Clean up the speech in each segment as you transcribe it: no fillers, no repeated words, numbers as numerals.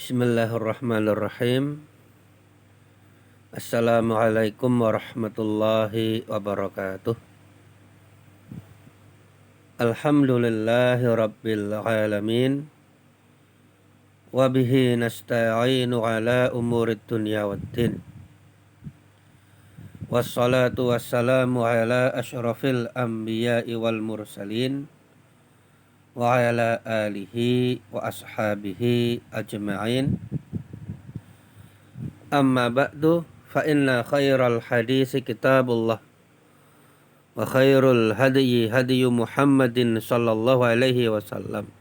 Bismillahirrahmanirrahim. Assalamualaikum warahmatullahi wabarakatuh. Alhamdulillahi rabbil alamin. Wabihi nasta'inu ala umurid dunya waddin. Wassalatu wassalamu ala ashrafil anbiya'i wal mursalin wa ala alihi wa ashabihi ajma'in. Amma ba'du fa inna khairal hadisi kitabullah wa khairul hadyi hadyu Muhammadin sallallahu alaihi wasallam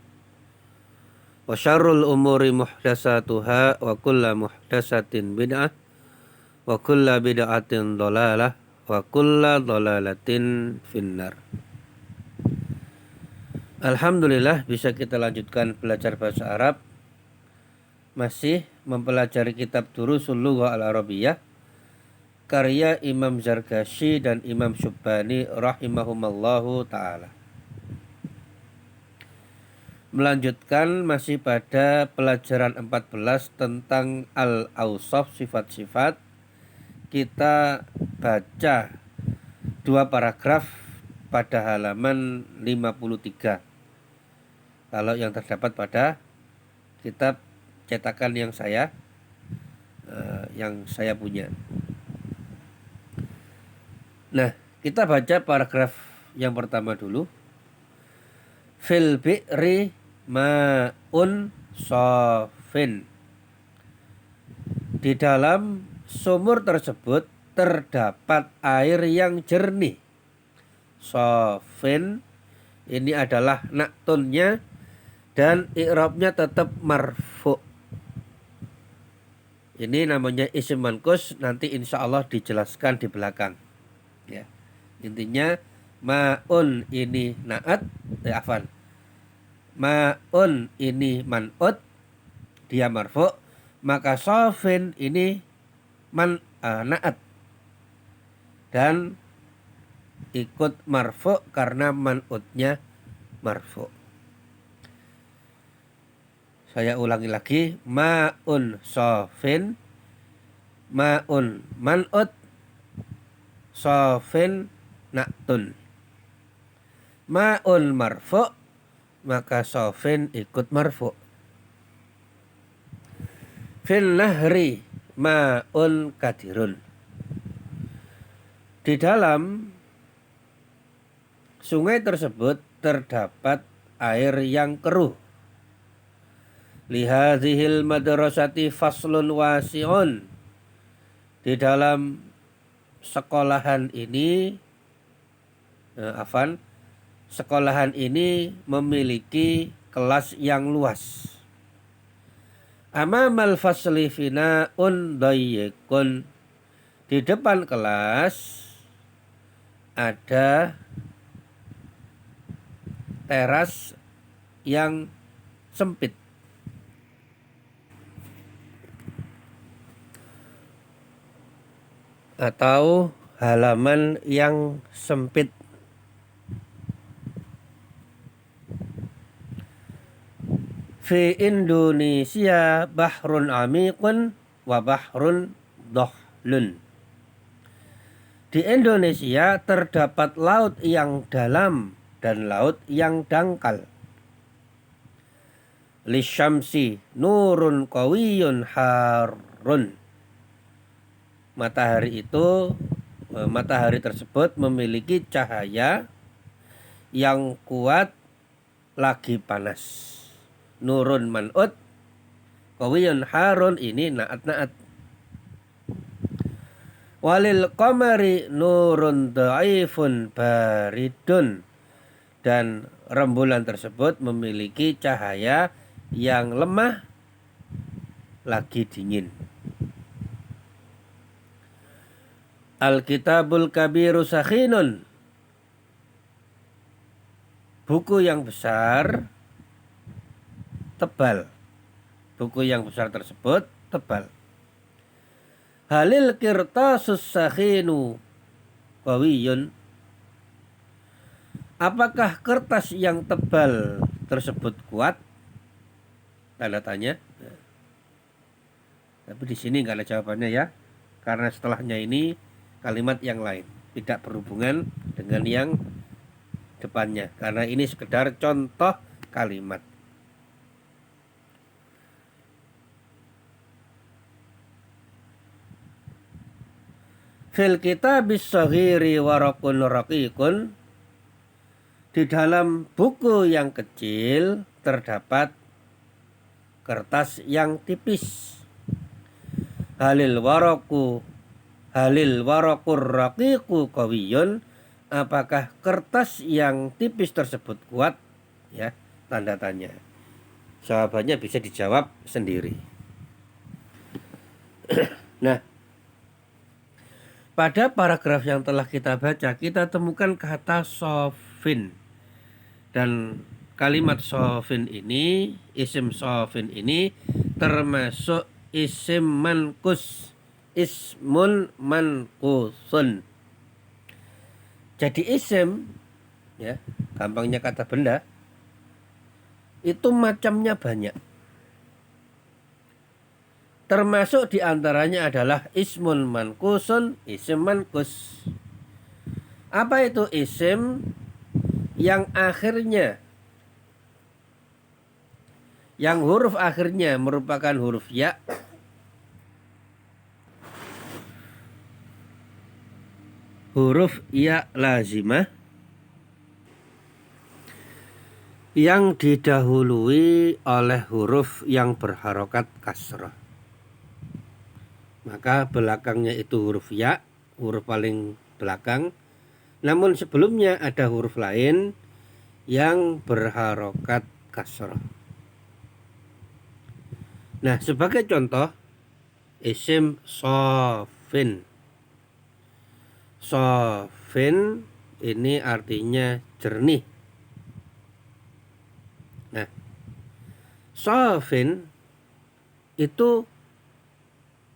wa syarrul umuri muhdatsatuha wa kullu muhdatsatin bid'ah wa kullu bid'atin dhalalah wa kullu dhalalatin finnar. Alhamdulillah bisa kita lanjutkan belajar bahasa Arab, masih mempelajari kitab Durusul Lughah Al-Arabiyyah karya Imam Zarkashi dan Imam Syubbani rahimahumallahu ta'ala. Melanjutkan masih pada pelajaran 14 tentang Al-Awsaf, sifat-sifat. Kita baca dua paragraf pada halaman 53 kalau yang terdapat pada kitab cetakan yang saya punya. Nah, kita baca paragraf yang pertama dulu. Fil bi'ri ma'un safin. Di dalam sumur tersebut terdapat air yang jernih. Safin ini adalah naktunnya dan i'rabnya tetap marfu. Ini namanya isim manqus, nanti insya Allah dijelaskan di belakang. Ya. Intinya ma'un ini na'at, ma'un ini man'ut, dia marfu, maka safin ini na'at dan ikut marfu karena man'utnya marfu. Saya ulangi lagi, ma'un safin, ma'un man'ut, safin na'tun. Ma'un marfu, maka safin ikut marfu. Fil nahri ma'un kadirun. Di dalam sungai tersebut terdapat air yang keruh. Lihadzihil madrasati faslun wasi'un. Di dalam sekolahan ini sekolahan ini memiliki kelas yang luas. Amamal fasli fina'un dayyikun. Di depan kelas ada teras yang sempit. Atau halaman yang sempit. Fi Indonesia bahrun amikun wa bahrun dohlun. Di Indonesia terdapat laut yang dalam dan laut yang dangkal. Lisyamsi nurun qawiyun harun. Matahari tersebut memiliki cahaya yang kuat lagi panas. Nurun man'ut, qawiyun harun ini na'at-na'at. Walil qamari nurun dha'ifun baridun. Dan rembulan tersebut memiliki cahaya yang lemah lagi dingin. Al-Kitabul Kabiru Sakhinun. Buku yang besar tebal. Buku yang besar tersebut tebal. Halil kirtasus sakhinu qawiyun. Apakah kertas yang tebal tersebut kuat? Tanda tanya. Tapi di sini nggak ada jawabannya ya, karena setelahnya ini kalimat yang lain, tidak berhubungan dengan yang depannya, karena ini sekedar contoh kalimat. Fil kitabis shaghiri warakun raqiqun, di dalam buku yang kecil terdapat kertas yang tipis. Halil warakur raqiqu qawiyun, apakah kertas yang tipis tersebut kuat? Ya, tanda tanya. Jawabannya bisa dijawab sendiri. Nah, pada paragraf yang telah kita baca, kita temukan kata sofin. Dan kalimat sofin ini, isim sofin ini termasuk isim mankus, ismun mankusun. Jadi isim, ya, gampangnya kata benda, itu macamnya banyak. Termasuk diantaranya adalah ismun mankusun, isim mankus. Apa itu isim? Yang akhirnya, yang huruf akhirnya merupakan huruf ya, huruf ya lazimah, yang didahului oleh huruf yang berharokat kasrah. Maka belakangnya itu huruf ya, huruf paling belakang. Namun sebelumnya ada huruf lain yang berharokat kasrah. Nah, sebagai contoh, isim sofin. Sofin ini artinya jernih. Nah, sofin itu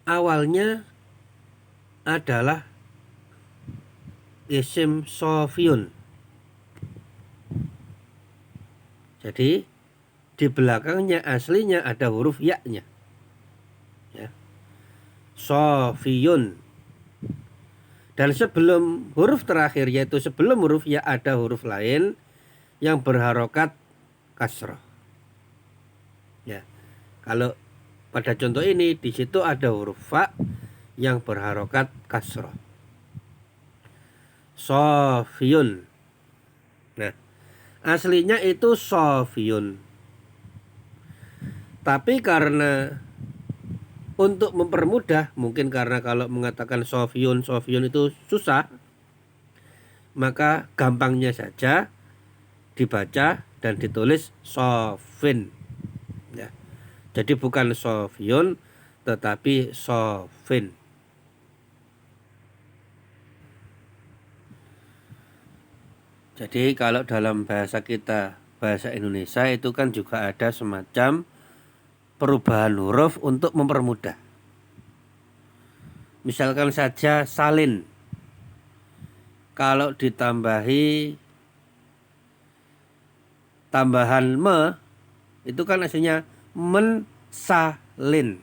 awalnya adalah isim sofiyun. Jadi di belakangnya aslinya ada huruf ya-nya. Ya. Sofiyun. Dan sebelum huruf terakhir, yaitu sebelum huruf ya, ada huruf lain yang berharokat kasrah. Ya. Kalau pada contoh ini, di situ ada huruf fa yang berharokat kasrah. Sofiyun. Nah, aslinya itu sofiyun. Tapi karena untuk mempermudah, mungkin karena kalau mengatakan sofiyun itu susah, maka gampangnya saja dibaca dan ditulis sofin. Ya. Jadi bukan sofiyun tetapi sofin. Jadi kalau dalam bahasa kita, bahasa Indonesia, itu kan juga ada semacam perubahan huruf untuk mempermudah. Misalkan saja salin, kalau ditambahi tambahan me, itu kan aslinya mensalin,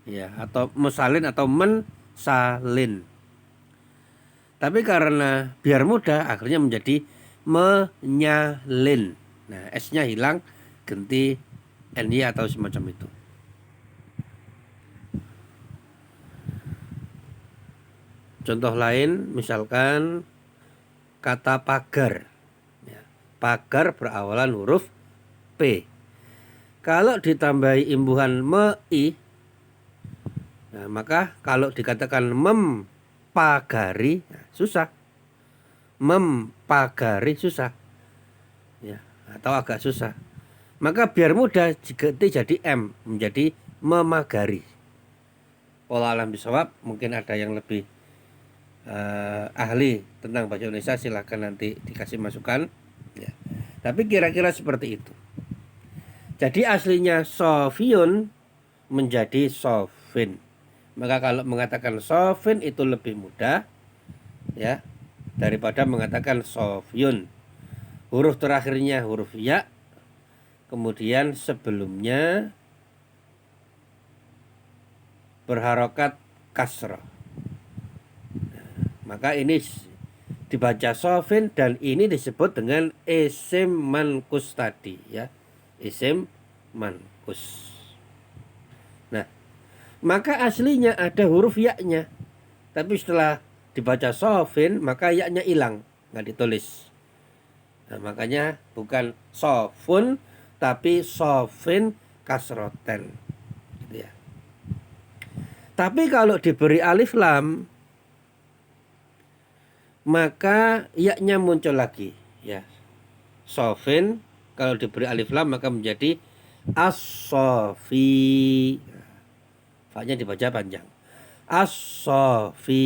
ya, atau mesalin atau mensalin. Tapi karena biar mudah, akhirnya menjadi menyalin. Nah, S-nya hilang, ganti NY atau semacam itu. Contoh lain, misalkan kata pagar. Ya, pagar berawalan huruf P. Kalau ditambahi imbuhan me-i, nah, maka kalau dikatakan mempagari, susah. Mempagari susah, ya, atau agak susah. Maka biar mudah diganti jadi M, menjadi memagari. Wallahu a'lam bishawab. Mungkin ada yang lebih ahli tentang bahasa Indonesia, silahkan nanti dikasih masukan, ya. Tapi kira-kira seperti itu. Jadi aslinya sofiyun menjadi sofin. Maka kalau mengatakan sofin itu lebih mudah, ya, daripada mengatakan sofiyun. Huruf terakhirnya huruf ya, kemudian sebelumnya berharokat kasrah. Maka ini dibaca sofin dan ini disebut dengan isim mankus tadi ya. Isim mankus. Nah, maka aslinya ada huruf ya-nya. Tapi setelah dibaca sofin maka ya-nya hilang, nggak ditulis. Nah, makanya bukan sofun tapi sofin kasroten gitu ya. Tapi kalau diberi alif lam maka ya-nya muncul lagi ya. Sofin kalau diberi alif lam maka menjadi as-sofi. Fa-nya dibaca panjang. As-sofi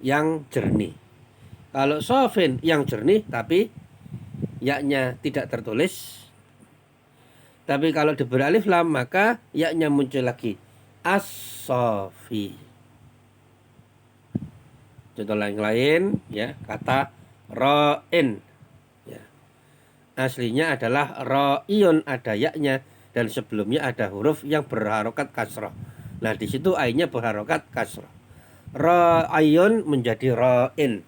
yang jernih. Kalau sofin yang jernih tapi ya-nya tidak tertulis. Tapi kalau diberi alif lam maka ya-nya muncul lagi. As-sofi. Contoh lain ya, kata ra'in ya. Aslinya adalah ra'iyun, ada ya-nya dan sebelumnya ada huruf yang berharokat kasrah. Nah, di situ ainnya berharokat kasrah. Ra'ayun menjadi ra'in.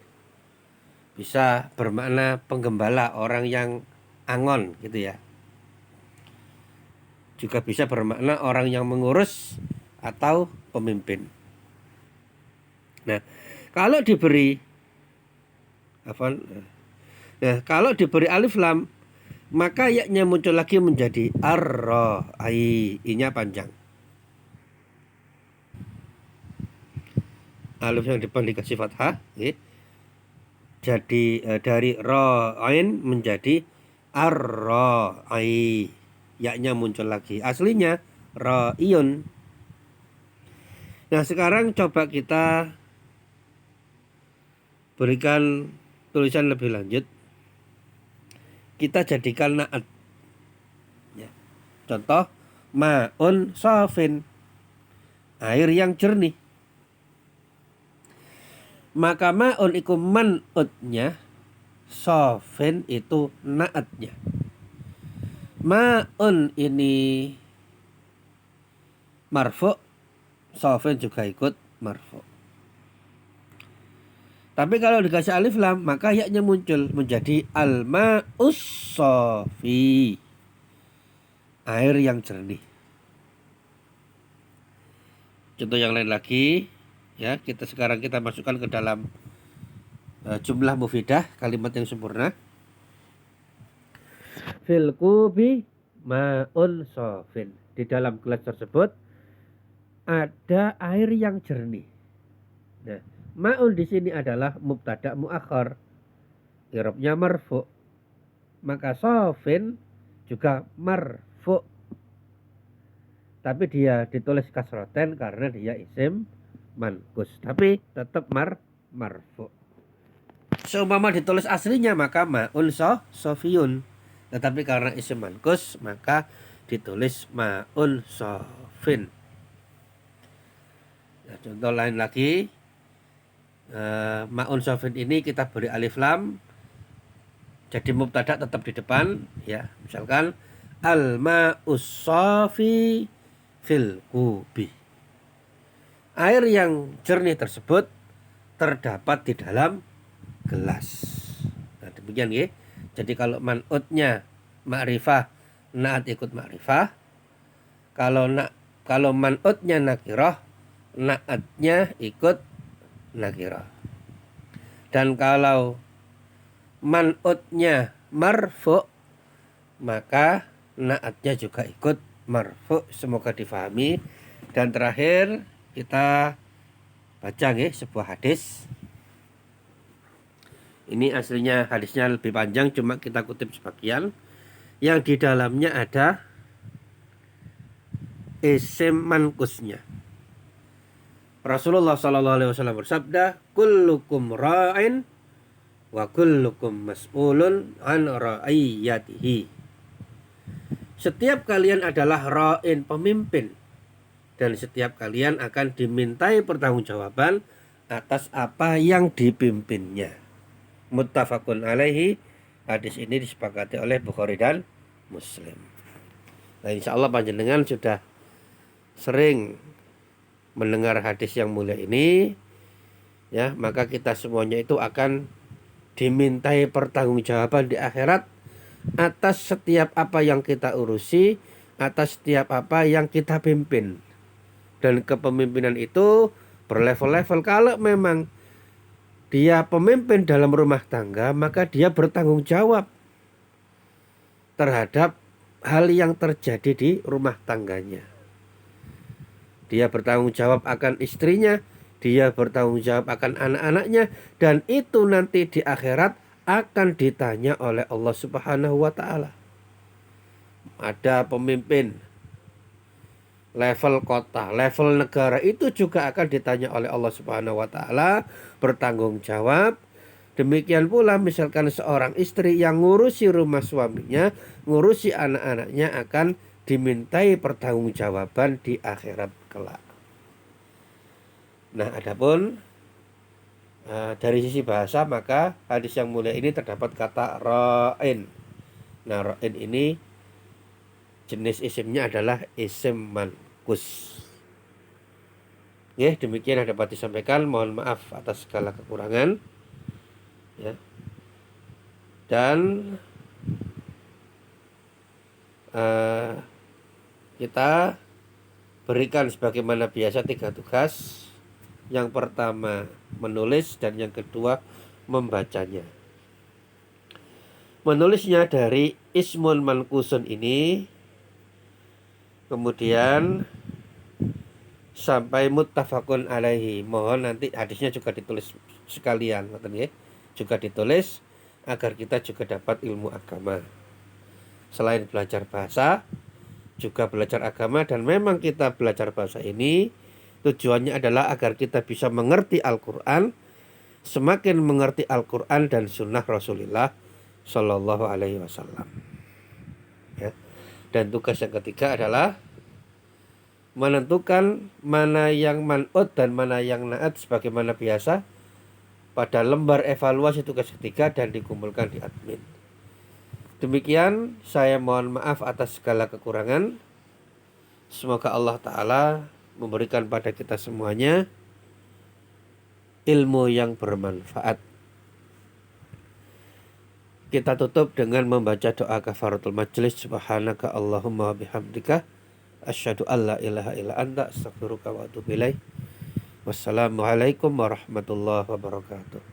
Bisa bermakna penggembala, orang yang angon gitu ya. Juga bisa bermakna orang yang mengurus atau pemimpin. Nah, kalau diberi kalau diberi alif lam maka ya-nya muncul lagi menjadi ar-ra-ai. I-nya panjang. Alif yang depan dikasih fathah ya. Jadi dari ra-ain menjadi ar-ra-ai. Ya-nya muncul lagi. Aslinya ra-iyun. Nah, sekarang coba kita berikan tulisan lebih lanjut. Kita jadikan naat ya. Contoh ma'un sofin, air yang jernih. Maka ma'un iku man'utnya, sofin itu naatnya. Ma'un ini marfu, sofin juga ikut marfu. Tapi kalau dikasih alif lam maka ya-nya muncul menjadi al-ma'us sofi, air yang jernih. Contoh yang lain lagi ya, sekarang kita masukkan ke dalam jumlah mufidah, kalimat yang sempurna. Fil kubi ma'un sofin. Di dalam gelas tersebut ada air yang jernih. Nah, ma'un di sini adalah mubtada muakhar, i'rabnya marfu. Maka sofin juga marfu. Tapi dia ditulis kasroten karena dia isim mankus. Tapi tetap marfu. Seumpama ditulis aslinya maka ma'un sofiyun. Tetapi karena isim mankus maka ditulis ma'un sofin. Nah, contoh lain lagi. Ma'un sofin ini kita beri alif lam, jadi mubtada tetap di depan ya. Misalkan al ma'us sofi fil kubi, air yang jernih tersebut terdapat di dalam gelas. Nah, demikian ya. Jadi kalau man'utnya ma'rifah, naat ikut ma'rifah. Kalau man'utnya nakirah, naatnya ikut nakirah. Dan kalau man'utnya marfu maka naatnya juga ikut marfu. Semoga difahami. Dan terakhir kita baca ya, sebuah hadis. Ini aslinya hadisnya lebih panjang, cuma kita kutip sebagian. Yang di dalamnya ada isim mankusnya. Rasulullah SAW bersabda, kullukum ra'in wa kullukum mas'ulun an ra'iyatihi. Setiap kalian adalah ra'in, pemimpin, dan setiap kalian akan dimintai pertanggungjawaban atas apa yang dipimpinnya. Muttafaqun alaihi. Hadis ini disepakati oleh Bukhari dan Muslim. Nah, insya Allah panjenengan sudah sering mendengar hadis yang mulia ini, ya, maka kita semuanya itu akan dimintai pertanggungjawaban di akhirat atas setiap apa yang kita urusi, atas setiap apa yang kita pimpin. Dan kepemimpinan itu berlevel-level. Kalau memang dia pemimpin dalam rumah tangga, maka dia bertanggung jawab terhadap hal yang terjadi di rumah tangganya. Dia bertanggung jawab akan istrinya, dia bertanggung jawab akan anak-anaknya, dan itu nanti di akhirat akan ditanya oleh Allah Subhanahu wa taala. Ada pemimpin level kota, level negara, itu juga akan ditanya oleh Allah Subhanahu wa taala, bertanggung jawab. Demikian pula misalkan seorang istri yang ngurusi rumah suaminya, ngurusi anak-anaknya, akan dimintai pertanggungjawaban di akhirat kelak. Nah, adapun dari sisi bahasa, maka hadis yang mulia ini terdapat kata ra'in. Nah, ra'in ini jenis isimnya adalah isim mankus. Ya, demikian yang dapat disampaikan. Mohon maaf atas segala kekurangan. Ya. Dan kita berikan sebagaimana biasa 3 tugas. Yang pertama menulis, dan yang kedua membacanya. Menulisnya dari ismun mankusun ini, kemudian sampai muttafaqun alaihi. Mohon nanti hadisnya juga ditulis sekalian, juga ditulis agar kita juga dapat ilmu agama. Selain belajar bahasa, juga belajar agama. Dan memang kita belajar bahasa ini tujuannya adalah agar kita bisa mengerti Al-Quran. Semakin mengerti Al-Quran dan sunnah Rasulullah Shallallahu Alaihi Wasallam, ya. Dan tugas yang ketiga adalah menentukan mana yang man'ut dan mana yang na'at sebagaimana biasa pada lembar evaluasi tugas ketiga dan dikumpulkan di admin. Demikian, saya mohon maaf atas segala kekurangan. Semoga Allah Ta'ala memberikan pada kita semuanya ilmu yang bermanfaat. Kita tutup dengan membaca doa kafaratul majlis. Subhanaka Allahumma bihamdika asyhadu an la ilaha illa anta astaghfiruka wa atubu ilaik. Wassalamualaikum warahmatullahi wabarakatuh.